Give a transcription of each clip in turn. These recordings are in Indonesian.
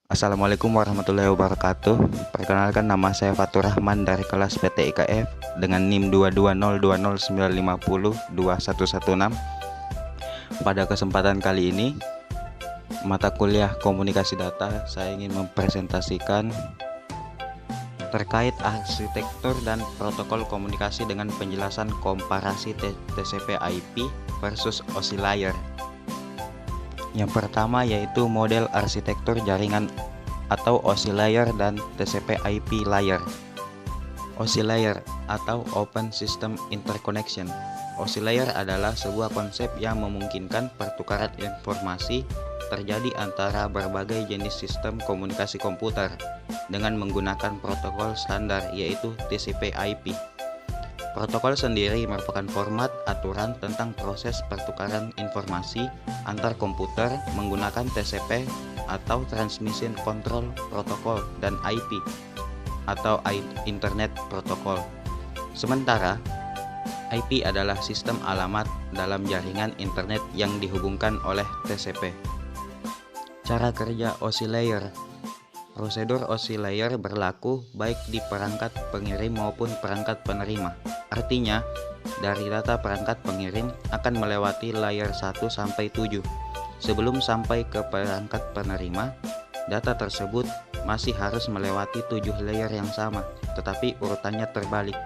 Assalamualaikum warahmatullahi wabarakatuh. Perkenalkan, nama saya Fatur Rahman dari kelas PT IKF dengan NIM 22020902116. Pada kesempatan kali ini, mata kuliah komunikasi data, saya ingin mempresentasikan terkait arsitektur dan protokol komunikasi dengan penjelasan komparasi TCP/IP versus OSI layer. Yang pertama yaitu model arsitektur jaringan atau OSI layer dan TCP/IP layer. OSI layer atau Open System Interconnection. OSI layer adalah sebuah konsep yang memungkinkan pertukaran informasi terjadi antara berbagai jenis sistem komunikasi komputer dengan menggunakan protokol standar yaitu TCP/IP. Protokol sendiri merupakan format aturan tentang proses pertukaran informasi antar komputer menggunakan TCP atau Transmission Control Protocol dan IP atau Internet Protocol. Sementara IP adalah sistem alamat dalam jaringan internet yang dihubungkan oleh TCP. Cara kerja OSI layer. Prosedur OSI layer berlaku baik di perangkat pengirim maupun perangkat penerima. Artinya, dari data perangkat pengirim akan melewati layer 1 sampai 7. Sebelum sampai ke perangkat penerima, data tersebut masih harus melewati 7 layer yang sama, tetapi urutannya terbalik.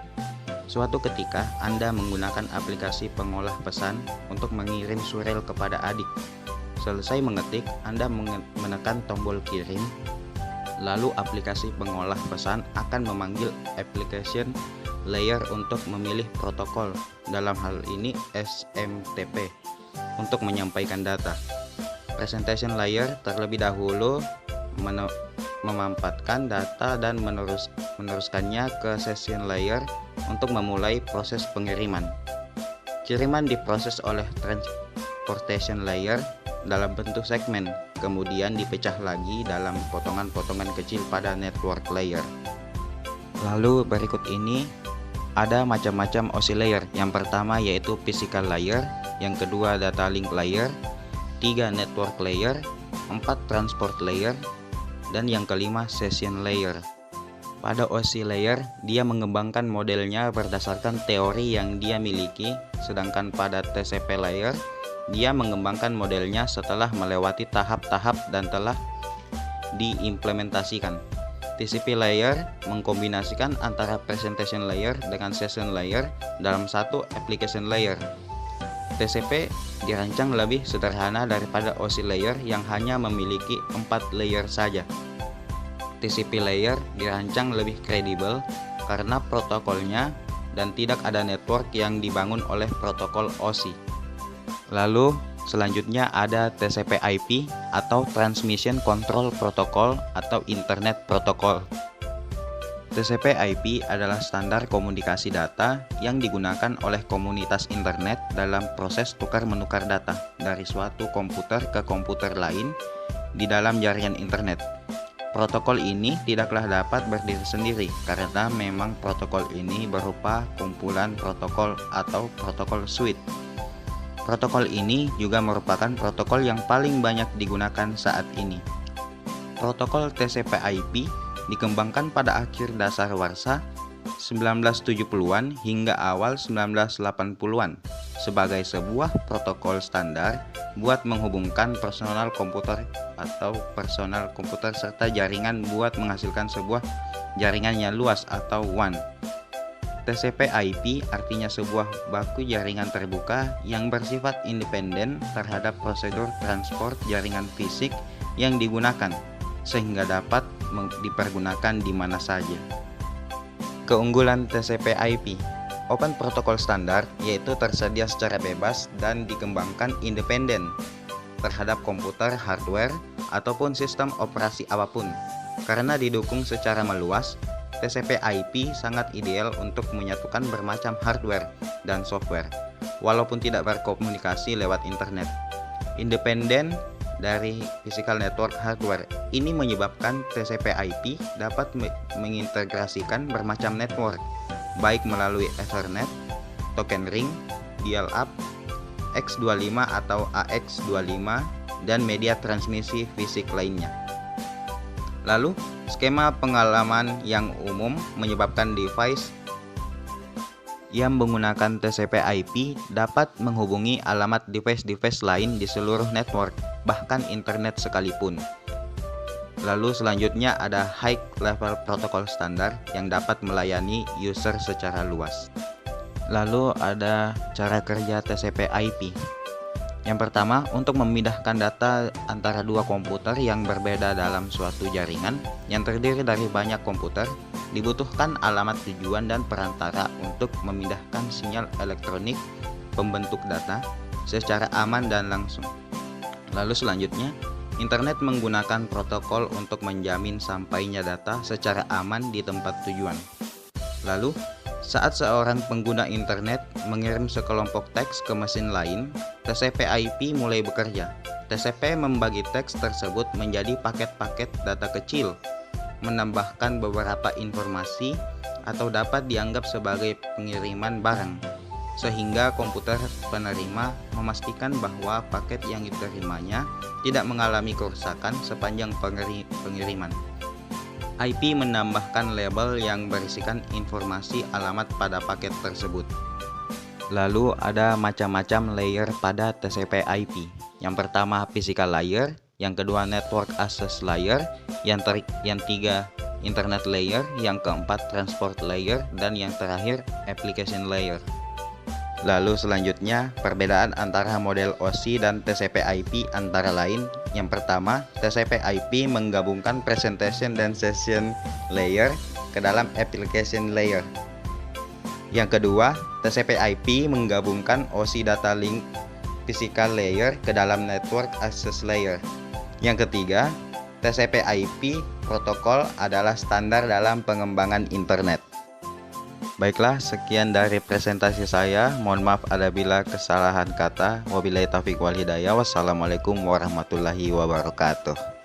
Suatu ketika, Anda menggunakan aplikasi pengolah pesan untuk mengirim surel kepada adik. Selesai mengetik, Anda menekan tombol kirim. Lalu aplikasi pengolah pesan akan memanggil application layer untuk memilih protokol, dalam hal ini SMTP, untuk menyampaikan data. Presentation layer terlebih dahulu memampatkan data dan meneruskannya ke session layer untuk memulai proses pengiriman. Kiriman diproses oleh transportation layer dalam bentuk segmen, kemudian dipecah lagi dalam potongan-potongan kecil pada network layer. Lalu berikut ini ada macam-macam OSI layer. Yang pertama yaitu physical layer, yang kedua data link layer, 3 network layer, 4 transport layer, dan yang kelima session layer. Pada OSI layer, dia mengembangkan modelnya berdasarkan teori yang dia miliki, sedangkan pada TCP layer dia mengembangkan modelnya setelah melewati tahap-tahap dan telah diimplementasikan. TCP layer mengkombinasikan antara presentation layer dengan session layer dalam satu application layer. TCP dirancang lebih sederhana daripada OSI layer yang hanya memiliki 4 layer saja. TCP layer dirancang lebih kredibel karena protokolnya dan tidak ada network yang dibangun oleh protokol OSI. Lalu selanjutnya ada TCP/IP atau Transmission Control Protocol atau Internet Protocol. TCP/IP adalah standar komunikasi data yang digunakan oleh komunitas internet dalam proses tukar-menukar data dari suatu komputer ke komputer lain di dalam jaringan internet. Protokol ini tidaklah dapat berdiri sendiri karena memang protokol ini berupa kumpulan protokol atau protokol suite. Protokol ini juga merupakan protokol yang paling banyak digunakan saat ini. Protokol TCP/IP dikembangkan pada akhir dasawarsa 1970-an hingga awal 1980-an sebagai sebuah protokol standar buat menghubungkan personal komputer atau personal komputer serta jaringan buat menghasilkan sebuah jaringan yang luas atau WAN. TCP/IP artinya sebuah baku jaringan terbuka yang bersifat independen terhadap prosedur transport jaringan fisik yang digunakan, sehingga dapat dipergunakan di mana saja. Keunggulan TCP/IP: Open Protocol Standard, yaitu tersedia secara bebas dan dikembangkan independen terhadap komputer, hardware, ataupun sistem operasi apapun. Karena didukung secara meluas, TCP/IP sangat ideal untuk menyatukan bermacam hardware dan software, walaupun tidak berkomunikasi lewat internet. Independen dari physical network hardware, ini menyebabkan TCP/IP dapat mengintegrasikan bermacam network, baik melalui Ethernet, token ring, dial-up, X25 atau AX25, dan media transmisi fisik lainnya. Lalu, skema pengalaman yang umum menyebabkan device yang menggunakan TCP/IP dapat menghubungi alamat device-device lain di seluruh network, bahkan internet sekalipun. Lalu selanjutnya ada High Level Protocol Standard yang dapat melayani user secara luas. Lalu ada cara kerja TCP/IP. Yang pertama, untuk memindahkan data antara dua komputer yang berbeda dalam suatu jaringan yang terdiri dari banyak komputer, dibutuhkan alamat tujuan dan perantara untuk memindahkan sinyal elektronik pembentuk data secara aman dan langsung. Lalu selanjutnya, internet menggunakan protokol untuk menjamin sampainya data secara aman di tempat tujuan. Lalu, saat seorang pengguna internet mengirim sekelompok teks ke mesin lain, TCP/IP mulai bekerja. TCP membagi teks tersebut menjadi paket-paket data kecil, menambahkan beberapa informasi, atau dapat dianggap sebagai pengiriman barang, sehingga komputer penerima memastikan bahwa paket yang diterimanya tidak mengalami kerusakan sepanjang pengiriman. IP menambahkan label yang berisikan informasi alamat pada paket tersebut. Lalu ada macam-macam layer pada TCP/IP. Yang pertama physical layer, yang kedua network access layer, yang tiga internet layer, yang keempat transport layer, dan yang terakhir application layer. Lalu selanjutnya perbedaan antara model OSI dan TCP/IP antara lain. Yang pertama, TCP/IP menggabungkan presentation dan session layer ke dalam application layer. Yang kedua, TCP/IP menggabungkan OSI data link physical layer ke dalam network access layer. Yang ketiga, TCP/IP protokol adalah standar dalam pengembangan internet. Baiklah, sekian dari presentasi saya. Mohon maaf apabila kesalahan kata. Wabillahi taufiq wal hidayah. Wassalamualaikum warahmatullahi wabarakatuh.